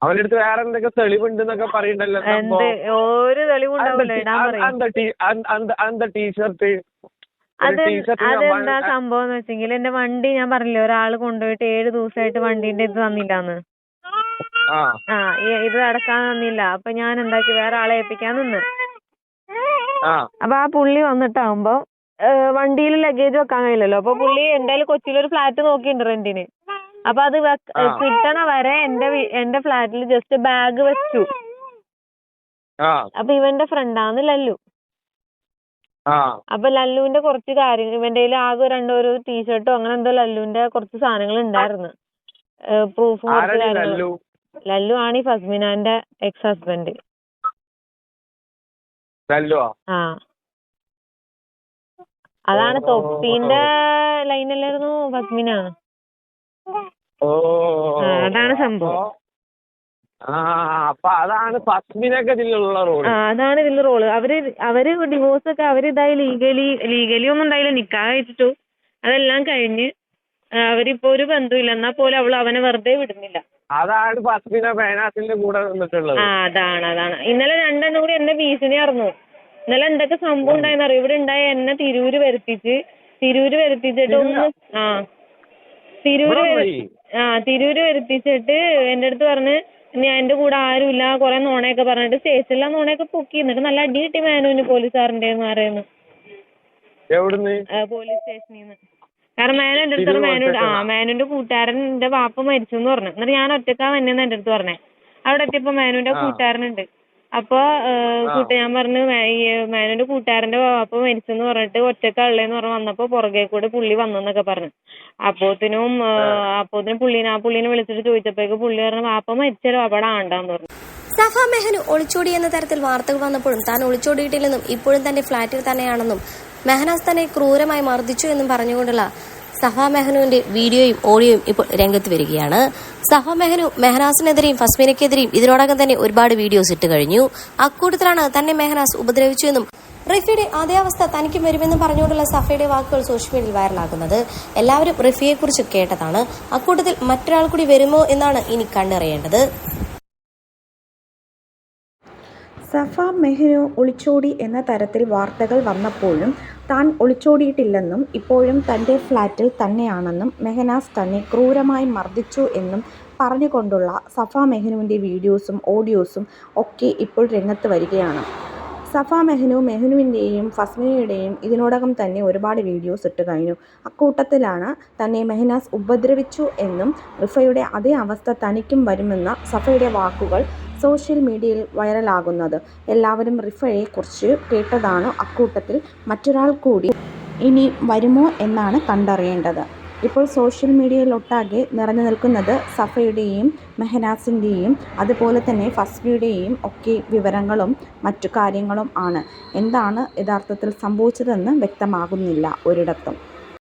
അവന്റെ അടുത്ത് വേറെ എന്തൊക്കെ തെളിവുണ്ടെന്നൊക്കെ പറയണ്ടല്ലോ. ഒരു തെളിവുണ്ടാവില്ല ടീഷർട്ട് അതെന്താ സംഭവം എന്ന് വെച്ചെങ്കിൽ എന്റെ വണ്ടി ഞാൻ പറഞ്ഞില്ലേ ഒരാള് കൊണ്ടുപോയിട്ട് 7 ദിവസമായിട്ട് വണ്ടീന്റെ ഇത് തന്നില്ലാന്ന്. ഇത് അടക്കാൻ തന്നില്ല. അപ്പൊ ഞാൻ എന്താക്കി വേറെ ആളെ ഏൽപ്പിക്കാൻ നിന്ന്. അപ്പൊ ആ പുള്ളി വന്നിട്ടാകുമ്പോ വണ്ടിയിൽ ലഗേജ് വെക്കാൻ കഴിയില്ലല്ലോ. അപ്പൊ പുള്ളി എന്തായാലും കൊച്ചിയിലൊരു ഫ്ലാറ്റ് നോക്കിയിട്ടുണ്ട് റെന്റിന്. അപ്പൊ അത് കിട്ടണ വരെ എന്റെ ഫ്ലാറ്റിൽ ജസ്റ്റ് ബാഗ് വെച്ചു. അപ്പൊ ഇവന്റെ ഫ്രണ്ടാണ് ലല്ലു. അപ്പൊ ലല്ലുവിന്റെ കുറച്ച് കാര്യങ്ങൾ ഇവന്റെ ആകെ ഒരു ടീഷർട്ടോ അങ്ങനെ എന്തോ ലല്ലുവിന്റെ കുറച്ച് സാധനങ്ങൾ ഉണ്ടായിരുന്നു. പ്രൂഫും കുറച്ച് കാര്യങ്ങളും. ലല്ലു ആണ് ഈ ഫസ്മിനാന്റെ എക്സ് ഹസ്ബൻഡ്. അതാണ് തൊപ്പീന്റെ ലൈനല്ലായിരുന്നു ഫസ്മിന. അതാണ് സംഭവം. അതാണ് ഇതിലുള്ള റോള്. അവര് ഡിവോഴ്സ് ഒക്കെ അവരിതായി ലീഗലി ഒന്നും ഉണ്ടായില്ല. നിക്കാഹ് കഴിച്ചിട്ടു അതെല്ലാം കഴിഞ്ഞ് അവരിപ്പോ ഒരു ബന്ധമില്ല. എന്നാ പോലും അവനെ വെറുതെ വിടുന്നില്ല. അതാണ് ഫസ്മിന മേനാസിന്റെ കൂടെ നിന്നിട്ടുള്ളത്. അതാണ് ഇന്നലെ രണ്ടെണ്ണം കൂടി എന്നെ ഭീഷണിയായിരുന്നു. ഇന്നലെ എന്തൊക്കെ സംഭവം ഉണ്ടായെന്നറിയോ? ഇവിടെ ഉണ്ടായ എന്നെ തിരൂര് വരുത്തിച്ചിട്ട് ഒന്ന് തിരൂര് വരുത്തിച്ചിട്ട് എന്റെ അടുത്ത് പറഞ്ഞ് ഞാൻ എന്റെ കൂടെ ആരുമില്ല കൊറേ നോണയൊക്കെ പറഞ്ഞിട്ട് സ്റ്റേഷനിലെ നോണയൊക്കെ പൊക്കി. എന്നിട്ട് നല്ല അടി കിട്ടി മേനോന് പോലീസുകാരന്റെ പറയുന്നു. പോലീസ് സ്റ്റേഷനിൽ നിന്ന്. കാരണം മേനോ എന്റെ അടുത്ത് മേനോന്റെ കൂട്ടുകാരന്റെ വാപ്പ മരിച്ചു എന്ന് പറഞ്ഞു. എന്നിട്ട് ഞാൻ ഒറ്റക്കാ വന്നെന്ന് എന്റെ അടുത്ത് പറഞ്ഞേ. അവിടെ എത്തിയപ്പോ മേനോന്റെ കൂട്ടുകാരനുണ്ട്. അപ്പൊ ഞാൻ പറഞ്ഞു മേനോന്റെ കൂട്ടുകാരന്റെ വാപ്പ മരിച്ചെന്ന് പറഞ്ഞിട്ട് ഒറ്റക്കുള്ളേന്ന് പറഞ്ഞു വന്നപ്പോ പുറകെ കൂടെ പുള്ളി വന്നെന്നൊക്കെ പറഞ്ഞു. അപ്പോത്തിനും പുള്ളിനെ വിളിച്ചിട്ട് ചോദിച്ചപ്പോഴേക്ക് പുള്ളി പറഞ്ഞു വാപ്പ മരിച്ചല്ലോ അവിടെ ആണ്ടാന്ന് പറഞ്ഞു. സഫ മെഹനു ഒളിച്ചോടി എന്ന തരത്തിൽ വാർത്തകൾ വന്നപ്പോഴും താൻ ഒളിച്ചോടിയിട്ടില്ലെന്നും ഇപ്പോഴും തന്റെ ഫ്ളാറ്റിൽ തന്നെയാണെന്നും മെഹനാസ് തന്നെ ക്രൂരമായി മർദ്ദിച്ചു എന്നും പറഞ്ഞുകൊണ്ടുള്ള സഫ മെഹനുവിന്റെ വീഡിയോയും ഓഡിയോയും ഇപ്പോൾ രംഗത്ത് വരികയാണ്. സഫ മെഹനു മെഹനാസിനെതിരെയും ഫസ്മിനയ്ക്കെതിരെയും ഇതിനോടകം തന്നെ ഒരുപാട് വീഡിയോസ് ഇട്ട് കഴിഞ്ഞു. അക്കൂട്ടത്തിലാണ് തന്നെ മെഹനാസ് ഉപദ്രവിച്ചു എന്നും റിഫിയുടെ അതേ അവസ്ഥ തനിക്കും വരുമെന്ന് പറഞ്ഞുകൊണ്ടുള്ള സഫയുടെ വാക്കുകൾ സോഷ്യൽ മീഡിയയിൽ വൈറലാകുന്നത്. എല്ലാവരും റിഫിയെ കുറിച്ച് കേട്ടതാണ്. അക്കൂട്ടത്തിൽ മറ്റൊരാൾ കൂടി വരുമോ എന്നാണ് ഇനി കണ്ടറിയേണ്ടത്. സഫ മെഹനു ഒളിച്ചോടി എന്ന തരത്തിൽ വാർത്തകൾ വന്നപ്പോഴും താൻ ഒളിച്ചോടിയിട്ടില്ലെന്നും ഇപ്പോഴും തൻ്റെ ഫ്ലാറ്റിൽ തന്നെയാണെന്നും മെഹനാസ് തന്നെ ക്രൂരമായി മർദ്ദിച്ചു എന്നും പറഞ്ഞുകൊണ്ടുള്ള സഫ മെഹനുവിൻ്റെ വീഡിയോസും ഓഡിയോസും ഒക്കെ ഇപ്പോൾ രംഗത്ത് വരികയാണ്. സഫ മെഹനുവിൻ്റെയും ഫസ്മിനയുടെയും ഇതിനോടകം തന്നെ ഒരുപാട് വീഡിയോസ് ഇട്ട് കഴിഞ്ഞു. അക്കൂട്ടത്തിലാണ് തന്നെ മെഹനാസ് ഉപദ്രവിച്ചു എന്നും റിഫയുടെ അതേ അവസ്ഥ തനിക്കും വരുമെന്ന സഫയുടെ വാക്കുകൾ സോഷ്യൽ മീഡിയയിൽ വൈറലാകുന്നത്. എല്ലാവരും റിഫയെ കുറിച്ച് കേട്ടതാണ്. അക്കൂട്ടത്തിൽ മറ്റൊരാൾ കൂടി ഇനി വരുമോ എന്നാണ് കണ്ടറിയേണ്ടത്. ഇപ്പോൾ സോഷ്യൽ മീഡിയയിലൊട്ടാകെ നിറഞ്ഞു നിൽക്കുന്നത് സഫയുടെയും മെഹനാസിൻ്റെയും അതുപോലെ തന്നെ ഫസ്മിയുടെയും ഒക്കെ വിവരങ്ങളും മറ്റു കാര്യങ്ങളും ആണ്. എന്താണ് യഥാർത്ഥത്തിൽ സംഭവിച്ചതെന്ന് വ്യക്തമാകുന്നില്ല ഒരിടത്തും.